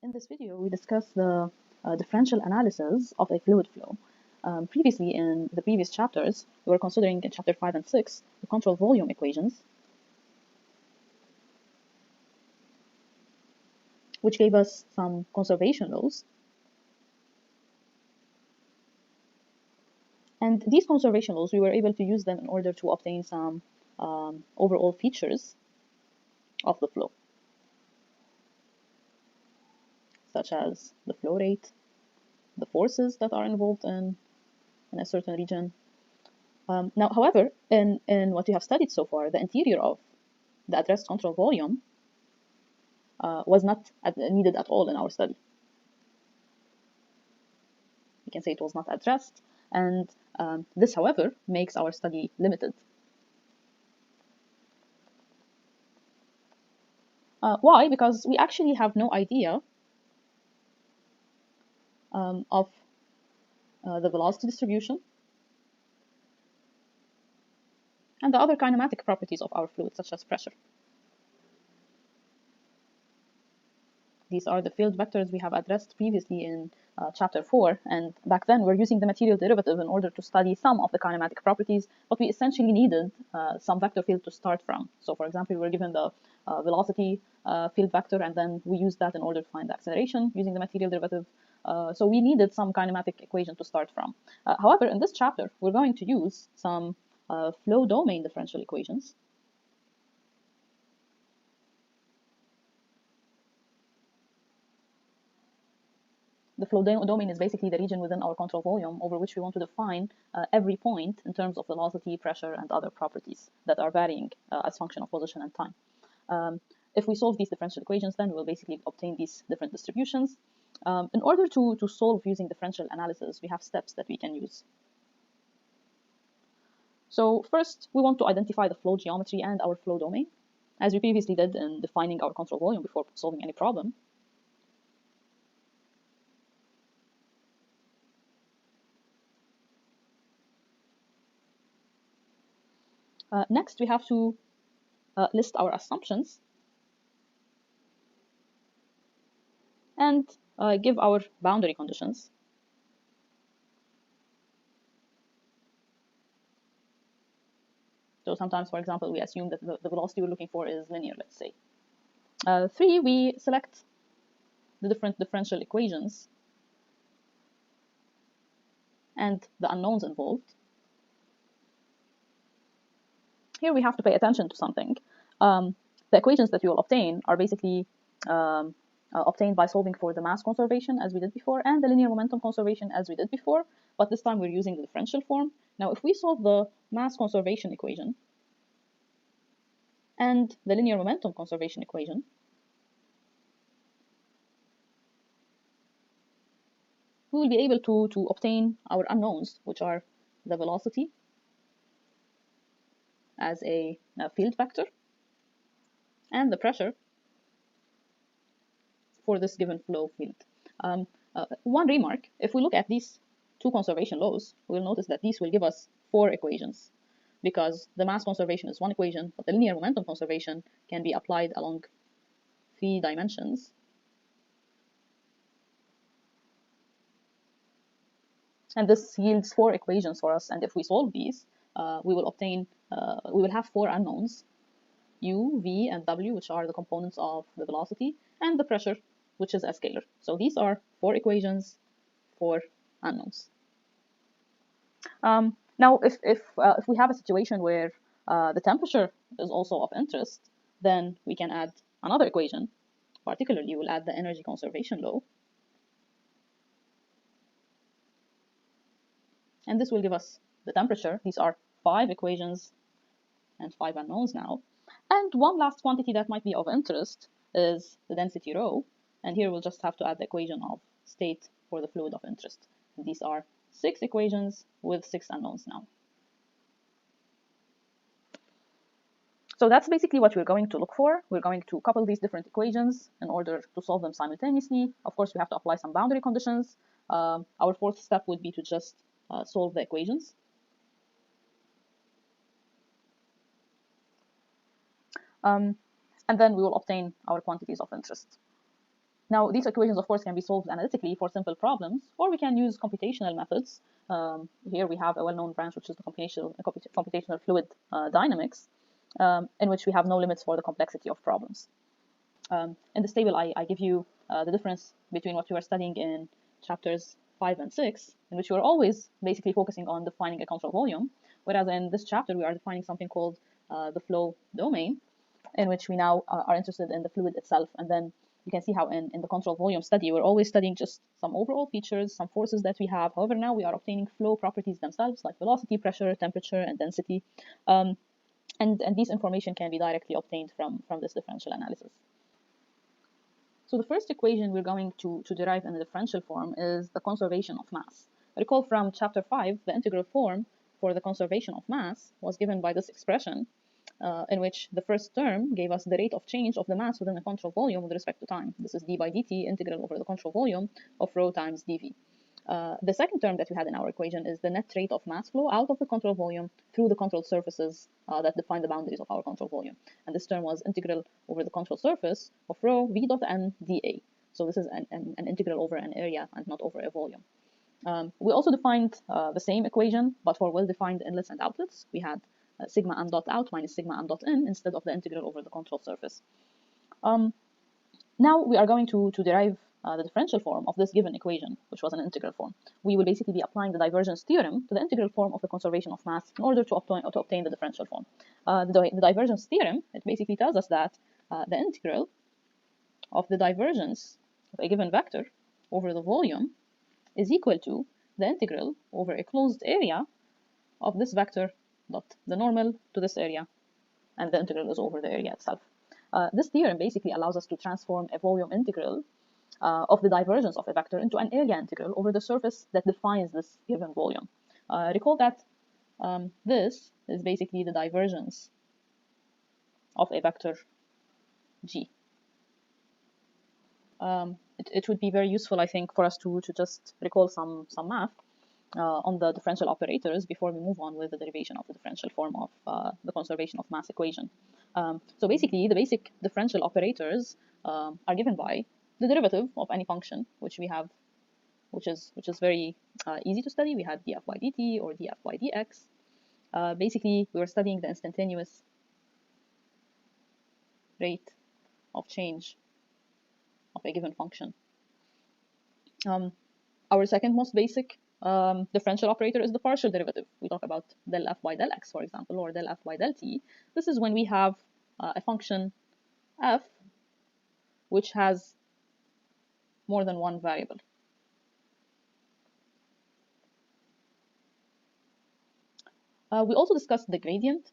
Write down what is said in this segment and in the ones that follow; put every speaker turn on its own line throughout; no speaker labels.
In this video, we discuss the differential analysis of a fluid flow. Previously, in the previous chapters, we were considering in chapter 5 and 6 the control volume equations, which gave us some conservation laws. And these conservation laws, we were able to use them in order to obtain some overall features of the flow, such as the flow rate, the forces that are involved in a certain region. Now, however, in what you have studied so far, the interior of the addressed control volume was not needed at all in our study. We can say it was not addressed, and this, however, makes our study limited. Why? Because we actually have no idea of the velocity distribution and the other kinematic properties of our fluid, such as pressure. These are the field vectors we have addressed previously in chapter 4, and back then we're using the material derivative in order to study some of the kinematic properties, but we essentially needed some vector field to start from. So for example, we were given the velocity field vector, and then we used that in order to find the acceleration using the material derivative. So we needed some kinematic equation to start from. However, in this chapter, we're going to use some flow domain differential equations. The flow domain is basically the region within our control volume over which we want to define every point in terms of velocity, pressure, and other properties that are varying as function of position and time. If we solve these differential equations, then we'll basically obtain these different distributions. In order to solve using differential analysis, we have steps that we can use. So first, we want to identify the flow geometry and our flow domain, as we previously did in defining our control volume before solving any problem. Next, we have to list our assumptions and give our boundary conditions. So sometimes, for example, we assume that the velocity we're looking for is linear, let's say. 3, we select the different differential equations and the unknowns involved. Here we have to pay attention to something. The equations that you will obtain are basically obtained by solving for the mass conservation as we did before and the linear momentum conservation as we did before, but this time we're using the differential form. Now, if we solve the mass conservation equation and the linear momentum conservation equation, we will be able to obtain our unknowns, which are the velocity as a field vector and the pressure for this given flow field. One remark, if we look at these two conservation laws, we'll notice that these will give us 4 equations, because the mass conservation is one equation, but the linear momentum conservation can be applied along 3 dimensions. And this yields 4 equations for us, and if we solve these, we will have 4 unknowns, u, v, and w, which are the components of the velocity, and the pressure, which is a scalar. So these are 4 equations, 4 unknowns. Now, if we have a situation where the temperature is also of interest, then we can add another equation. Particularly, we'll add the energy conservation law. And this will give us the temperature. These are 5 equations and 5 unknowns now. And one last quantity that might be of interest is the density rho. And here we'll just have to add the equation of state for the fluid of interest. And these are 6 equations with 6 unknowns now. So that's basically what we're going to look for. We're going to couple these different equations in order to solve them simultaneously. Of course, we have to apply some boundary conditions. Our 4th step would be to just solve the equations. And then we will obtain our quantities of interest. Now, these equations, of course, can be solved analytically for simple problems, or we can use computational methods. Here we have a well-known branch, which is the computational fluid dynamics, in which we have no limits for the complexity of problems. In this table, I give you the difference between what you are studying in chapters 5 and 6, in which we are always basically focusing on defining a control volume, whereas in this chapter, we are defining something called the flow domain, in which we now are interested in the fluid itself. And then you can see how in the control volume study, we're always studying just some overall features, some forces that we have. However, now we are obtaining flow properties themselves, like velocity, pressure, temperature, and density. And these information can be directly obtained from this differential analysis. So the first equation we're going to derive in the differential form is the conservation of mass. Recall from chapter 5, the integral form for the conservation of mass was given by this expression, in which the first term gave us the rate of change of the mass within the control volume with respect to time. This is d by dt, integral over the control volume of rho times dv. The second term that we had in our equation is the net rate of mass flow out of the control volume through the controlled surfaces that define the boundaries of our control volume. And this term was integral over the control surface of rho v dot n dA. So this is an integral over an area and not over a volume. We also defined the same equation, but for well-defined inlets and outlets. We had sigma m dot out minus sigma m dot in instead of the integral over the control surface. Now we are going to derive the differential form of this given equation, which was an integral form. We will basically be applying the divergence theorem to the integral form of the conservation of mass in order to obtain the differential form. The divergence theorem, it basically tells us that the integral of the divergence of a given vector over the volume is equal to the integral over a closed area of this vector dot the normal to this area, and the integral is over the area itself. This theorem basically allows us to transform a volume integral of the divergence of a vector into an area integral over the surface that defines this given volume. Recall that this is basically the divergence of a vector g. It would be very useful, I think, for us to just recall some math on the differential operators before we move on with the derivation of the differential form of the conservation of mass equation. So basically, the basic differential operators are given by the derivative of any function, which we have, which is very easy to study. We had df by dt or df by dx. Basically, we were studying the instantaneous rate of change of a given function. Our second most basic differential operator is the partial derivative. We talk about del f by del x, for example, or del f by del t. This is when we have a function f which has more than one variable. We also discussed the gradient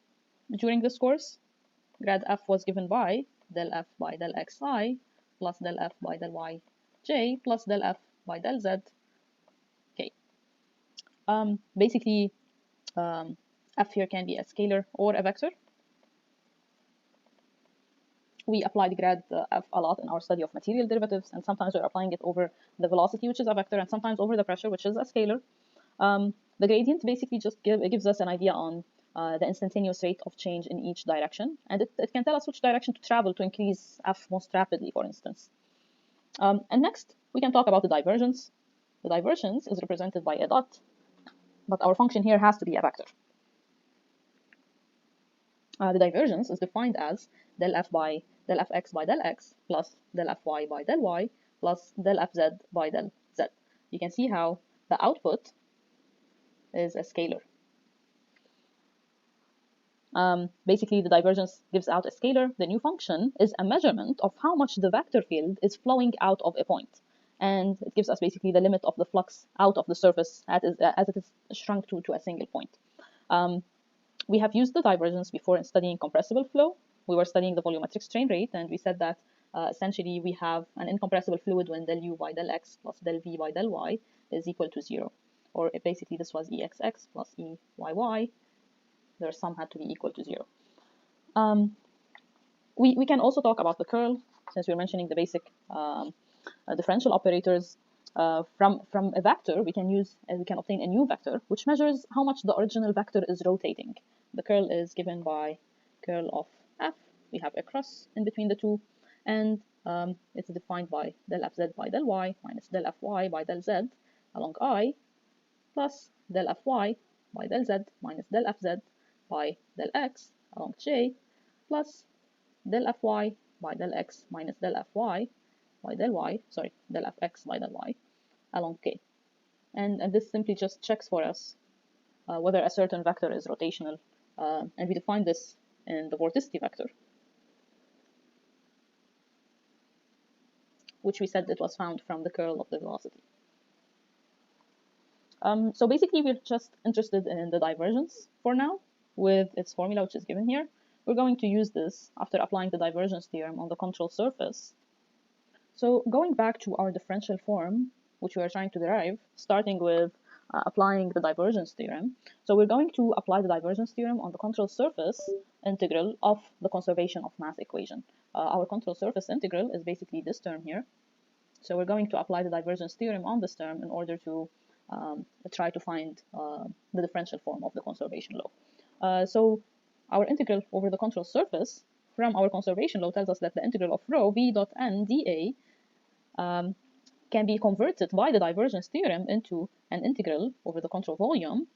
during this course. Grad f was given by del f by del xi plus del f by del yj plus del f by del z. Okay. Basically, f here can be a scalar or a vector. We applied grad f a lot in our study of material derivatives, and sometimes we're applying it over the velocity, which is a vector, and sometimes over the pressure, which is a scalar. The gradient basically just gives us an idea on the instantaneous rate of change in each direction, and it can tell us which direction to travel to increase f most rapidly, for instance. And next, we can talk about the divergence. The divergence is represented by a dot, but our function here has to be a vector. The divergence is defined as del fx by del x plus del fy by del y plus del fz by del z. You can see how the output is a scalar. Basically, the divergence gives out a scalar. The new function is a measurement of how much the vector field is flowing out of a point. And it gives us basically the limit of the flux out of the surface as it is shrunk to a single point. We have used the divergence before in studying compressible flow. We were studying the volumetric strain rate, and we said that essentially we have an incompressible fluid when del u by del x plus del v by del y is equal to 0. Or basically this was exx plus eyy. Their sum had to be equal to 0. We can also talk about the curl, since we're mentioning the basic differential operators. From a vector, we can obtain a new vector which measures how much the original vector is rotating. The curl is given by curl of f. We have a cross in between the two, and it's defined by del fz by del y minus del fy by del z along I plus del fy by del z minus del fz by del x along j plus del fy by del x minus del fy by del y, sorry, del fx by del y along k. And this simply just checks for us whether a certain vector is rotational, and we define this in the vorticity vector, which we said it was found from the curl of the velocity. So basically, we're just interested in the divergence for now with its formula, which is given here. We're going to use this after applying the divergence theorem on the control surface. So going back to our differential form, which we are trying to derive, starting with applying the divergence theorem. So we're going to apply the divergence theorem on the control surface integral of the conservation of mass equation. Our control surface integral is basically this term here. So we're going to apply the divergence theorem on this term in order to try to find the differential form of the conservation law. So our integral over the control surface from our conservation law tells us that the integral of rho v dot n dA can be converted by the divergence theorem into an integral over the control volume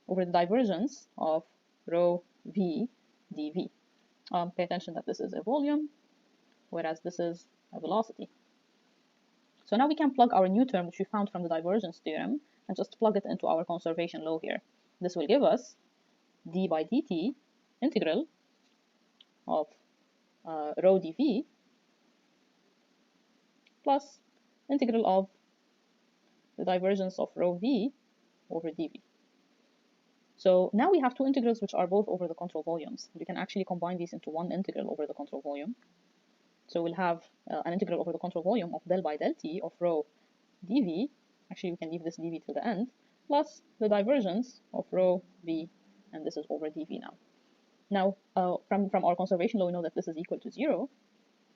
over the divergence of rho v dV. Pay attention that this is a volume, whereas this is a velocity. So now we can plug our new term, which we found from the divergence theorem, and just plug it into our conservation law here. This will give us d by dt integral of rho dV plus integral of the divergence of rho v over dV. So now we have two integrals which are both over the control volumes. We can actually combine these into one integral over the control volume. So we'll have an integral over the control volume of del by del t of rho dV. Actually, we can leave this dV till the end, plus the divergence of rho v, and this is over dV now. Now, from our conservation law, we know that this is equal to 0,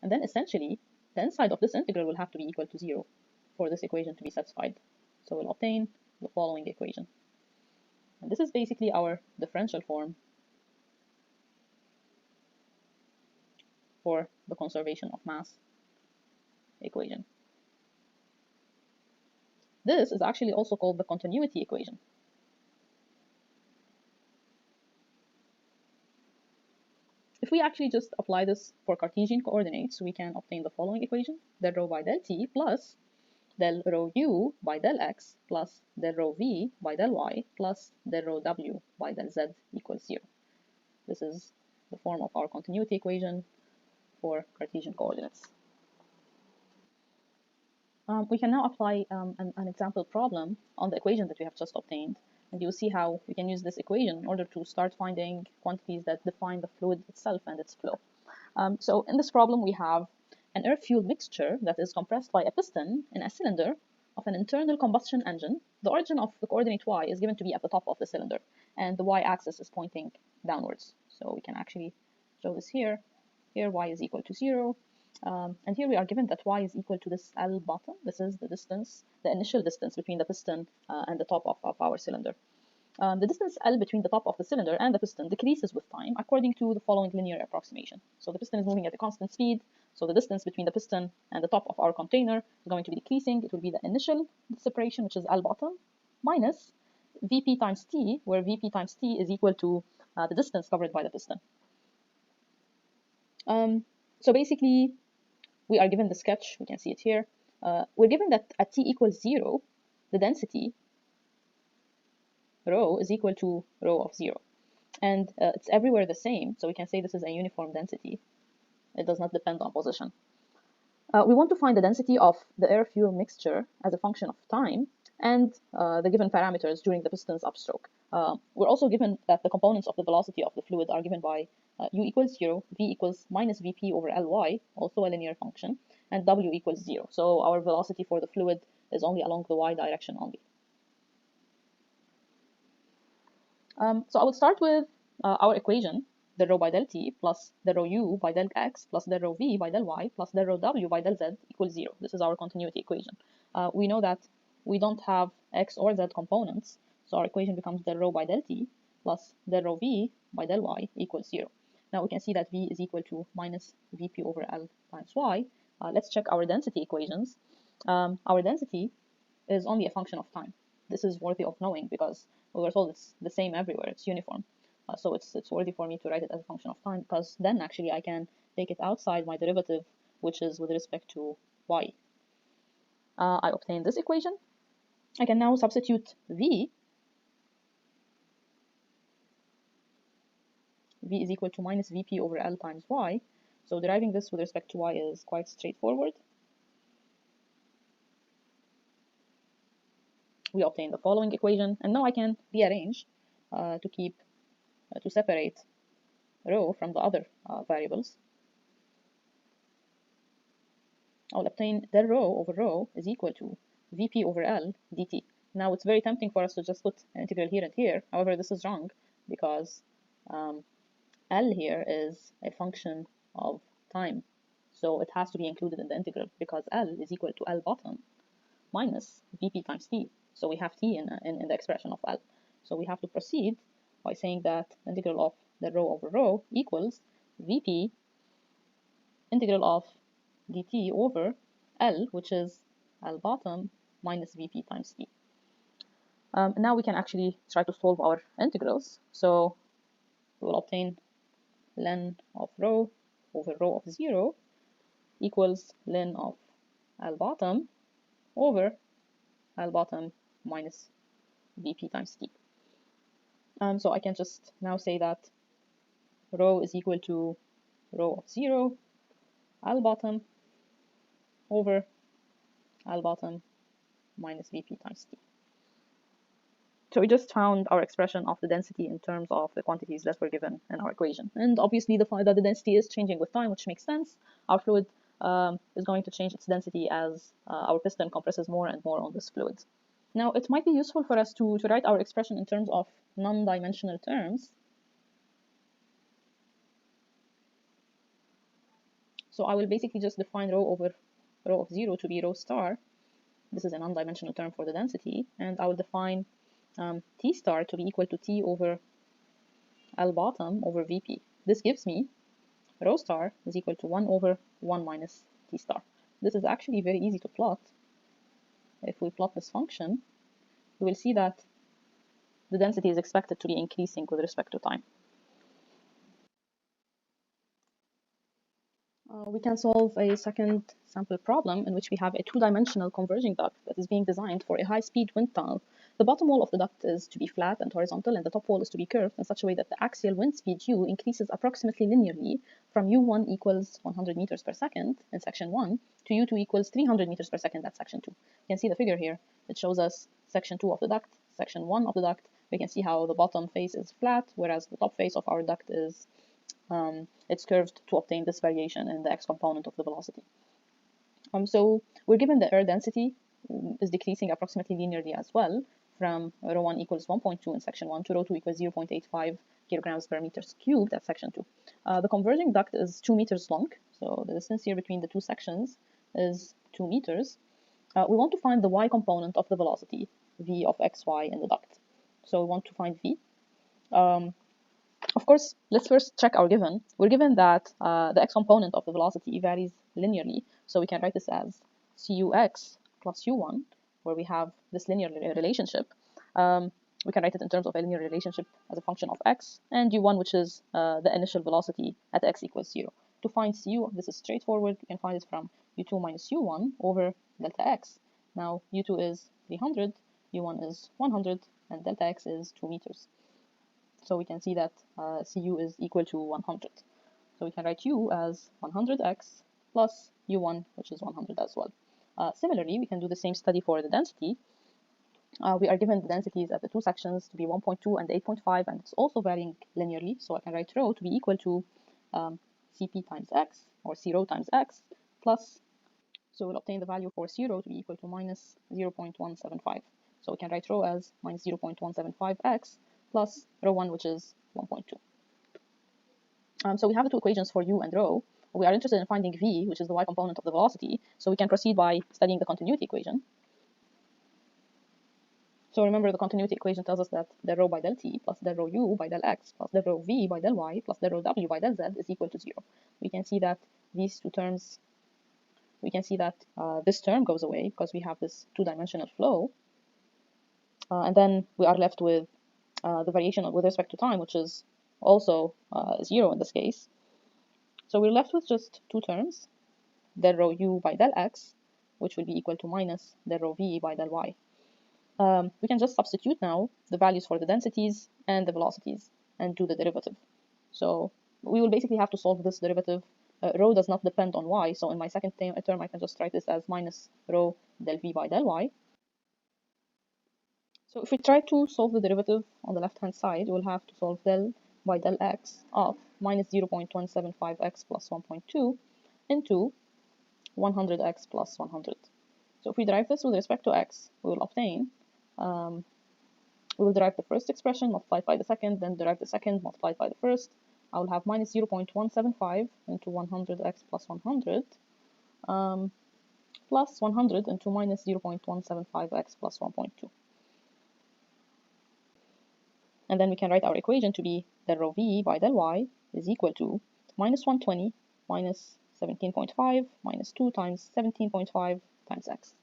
and then essentially, the inside of this integral will have to be equal to 0 for this equation to be satisfied. So we'll obtain the following equation. And this is basically our differential form for the conservation of mass equation. This is actually also called the continuity equation. If we actually just apply this for Cartesian coordinates, we can obtain the following equation: del rho by del t plus del rho u by del x plus del rho v by del y plus del rho w by del z equals 0. This is the form of our continuity equation for Cartesian coordinates. We can now apply an example problem on the equation that we have just obtained, and you'll see how we can use this equation in order to start finding quantities that define the fluid itself and its flow. So in this problem, we have an air-fuel mixture that is compressed by a piston in a cylinder of an internal combustion engine. The origin of the coordinate y is given to be at the top of the cylinder, and the y-axis is pointing downwards. So we can actually show this here. Here y is equal to 0. And here we are given that y is equal to this L bottom. This is the distance, the initial distance between the piston and the top of our cylinder. The distance L between the top of the cylinder and the piston decreases with time according to the following linear approximation. So the piston is moving at a constant speed, so the distance between the piston and the top of our container is going to be decreasing. It will be the initial separation, which is L bottom, minus Vp times T, where Vp times T is equal to the distance covered by the piston. So basically, we are given the sketch, we can see it here. We're given that at t equals 0, the density, rho, is equal to rho of 0. And it's everywhere the same, so we can say this is a uniform density. It does not depend on position. We want to find the density of the air-fuel mixture as a function of time and the given parameters during the piston's upstroke. We're also given that the components of the velocity of the fluid are given by u equals 0, v equals minus vp over ly, also a linear function, and w equals 0. So our velocity for the fluid is only along the y direction only. So I will start with our equation, del rho by del t plus del rho u by del x plus del rho v by del y plus del rho w by del z equals 0. This is our continuity equation. We know that we don't have x or z components, so our equation becomes del rho by del t plus del rho v by del y equals 0. Now we can see that v is equal to minus vp over L times y. Let's check our density equations. Our density is only a function of time. This is worthy of knowing because we were told it's the same everywhere, it's uniform. So it's worthy for me to write it as a function of time, because then actually I can take it outside my derivative, which is with respect to y. I obtain this equation. I can now substitute v. V is equal to minus vp over L times y. So deriving this with respect to y is quite straightforward. We obtain the following equation, and now I can rearrange to separate rho from the other variables. I'll obtain del rho over rho is equal to Vp over L dt. Now it's very tempting for us to just put an integral here and here. However, this is wrong because L here is a function of time. So it has to be included in the integral because L is equal to L bottom minus Vp times t. So we have t in the expression of L. So we have to proceed by saying that integral of del rho over rho equals Vp integral of dt over L, which is L bottom minus Vp times t. Now we can actually try to solve our integrals. So we will obtain ln of rho over rho of 0 equals ln of L bottom over L bottom minus Vp times t. So I can just now say that rho is equal to rho of 0 L bottom over L bottom minus Vp times t. So we just found our expression of the density in terms of the quantities that were given in our equation. And obviously the density is changing with time, which makes sense. Our fluid is going to change its density as our piston compresses more and more on this fluid. Now it might be useful for us to write our expression in terms of non-dimensional terms. So I will basically just define rho over rho of 0 to be rho star. This is a non-dimensional term for the density. And I will define T star to be equal to T over L bottom over Vp. This gives me rho star is equal to 1 over 1 minus T star. This is actually very easy to plot. If we plot this function, we will see that the density is expected to be increasing with respect to time. We can solve a second sample problem in which we have a two-dimensional converging duct that is being designed for a high-speed wind tunnel. The bottom wall of the duct is to be flat and horizontal, and the top wall is to be curved in such a way that the axial wind speed u increases approximately linearly from u1 equals 100 meters per second in section 1 to u2 equals 300 meters per second at section 2. You can see the figure here. It shows us section 2 of the duct, section 1 of the duct. We can see how the bottom face is flat, whereas the top face of our duct is it's curved to obtain this variation in the x component of the velocity. So we're given the air density is decreasing approximately linearly as well from rho 1 equals 1.2 in section 1 to rho 2 equals 0.85 kilograms per meters cubed at section 2. The converging duct is 2 meters long, so the distance here between the two sections is 2 meters. We want to find the y component of the velocity, v of xy in the duct. So we want to find v. Of course, let's first check our given. We're given that the x component of the velocity varies linearly, so we can write this as cux plus u1, where we have this linear relationship. We can write it in terms of a linear relationship as a function of x, and u1, which is the initial velocity at x equals 0. To find cu, this is straightforward. We can find it from u2 minus u1 over delta x. Now, u2 is 300, u1 is 100, and delta x is 2 meters. So we can see that Cu is equal to 100. So we can write U as 100x plus U1, which is 100 as well. Similarly, we can do the same study for the density. We are given the densities at the two sections to be 1.2 and 8.5, and it's also varying linearly. So I can write rho to be equal to Cp times x, or C rho times x, plus, so we'll obtain the value for C rho to be equal to minus 0.175. So we can write rho as minus 0.175x plus rho 1, which is 1.2. So we have the two equations for u and rho. We are interested in finding v, which is the y component of the velocity, so we can proceed by studying the continuity equation. So remember, the continuity equation tells us that del rho by del t plus del rho u by del x plus del rho v by del y plus del rho w by del z is equal to 0. We can see that these two terms, this term goes away because we have this two-dimensional flow. And then we are left with the variation with respect to time, which is also 0 in this case. So we're left with just two terms, del rho u by del x, which will be equal to minus del rho v by del y. We can just substitute now the values for the densities and the velocities and do the derivative. So we will basically have to solve this derivative. Rho does not depend on y, so in my second term I can just write this as minus rho del v by del y. So if we try to solve the derivative on the left-hand side, we'll have to solve del by del x of minus 0.175x plus 1.2 into 100x plus 100. So if we derive this with respect to x, we will obtain, we will derive the first expression multiplied by the second, then derive the second multiplied by the first. I will have minus 0.175 into 100x plus 100 plus 100 into minus 0.175x plus 1.2. And then we can write our equation to be del rho v by del y is equal to minus 120 minus 17.5 minus 2 times 17.5 times x.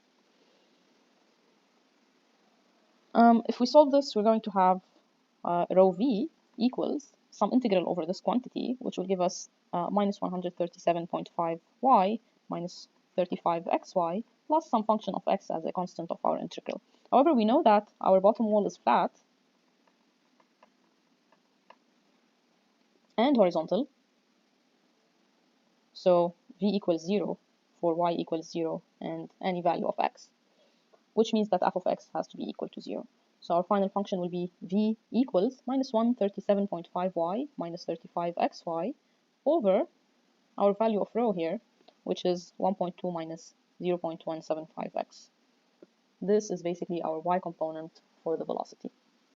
If we solve this, we're going to have rho v equals some integral over this quantity, which will give us minus 137.5y minus 35xy plus some function of x as a constant of our integral. However, we know that our bottom wall is flat and horizontal, so v equals 0 for y equals 0 and any value of x, which means that f of x has to be equal to 0. So our final function will be v equals minus 137.5y minus 35xy over our value of rho here, which is 1.2 minus 0.175x. This is basically our y component for the velocity.